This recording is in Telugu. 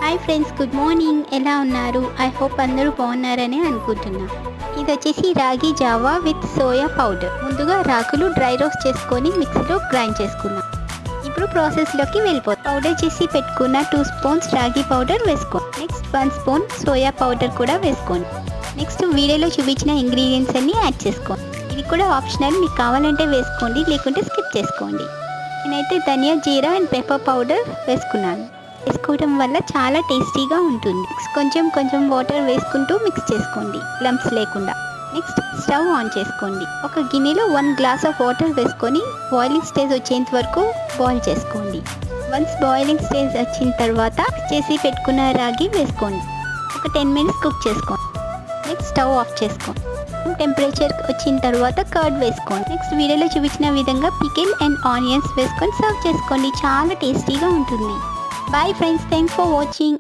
Hi friends, good morning. ఎలా ఉన్నారు? ఐ హోప్ అందరూ బాగున్నారని అనుకుంటున్నా. ఇది వచ్చేసి రాగి జావా విత్ సోయా పౌడర్. ముందుగా రాగులు డ్రై రోస్ట్ చేసుకొని మిక్సీలో గ్రైండ్ చేసుకున్నాం. ఇప్పుడు ప్రాసెస్లోకి వెళ్ళిపోతాం. పౌడర్ చేసి పెట్టుకున్న 2 స్పూన్స్ రాగి పౌడర్ వేసుకోండి. నెక్స్ట్ 1 స్పూన్ సోయా పౌడర్ కూడా వేసుకోండి. నెక్స్ట్ వీడియోలో చూపించిన ఇంగ్రీడియంట్స్ అన్నీ యాడ్ చేసుకోండి. ఇది కూడా ఆప్షనల్, మీకు కావాలంటే వేసుకోండి, లేకుంటే స్కిప్ చేసుకోండి. నేనైతే ధనియా, జీరా అండ్ పెప్పర్ పౌడర్ వేసుకున్నాను. వేసుకోవడం వల్ల చాలా టేస్టీగా ఉంటుంది. కొంచెం కొంచెం వాటర్ వేసుకుంటూ మిక్స్ చేసుకోండి, లంప్స్ లేకుండా. నెక్స్ట్ స్టవ్ ఆన్ చేసుకోండి. ఒక గిన్నెలో 1 గ్లాస్ ఆఫ్ వాటర్ వేసుకొని బాయిలింగ్ స్టేజ్ వచ్చేంత వరకు బాయిల్ చేసుకోండి. వన్స్ బాయిలింగ్ స్టేజ్ వచ్చిన తర్వాత చేసి పెట్టుకున్న రాగి వేసుకోండి. ఒక 10 మినిట్స్ కుక్ చేసుకోండి. నెక్స్ట్ స్టవ్ ఆఫ్ చేసుకోండి. టెంపరేచర్ వచ్చిన తర్వాత కర్డ్ వేసుకోండి. నెక్స్ట్ వీడియోలో చూపించిన విధంగా పికిల్ అండ్ ఆనియన్స్ వేసుకొని సర్వ్ చేసుకోండి. చాలా టేస్టీగా ఉంటుంది. Bye friends, thanks for watching.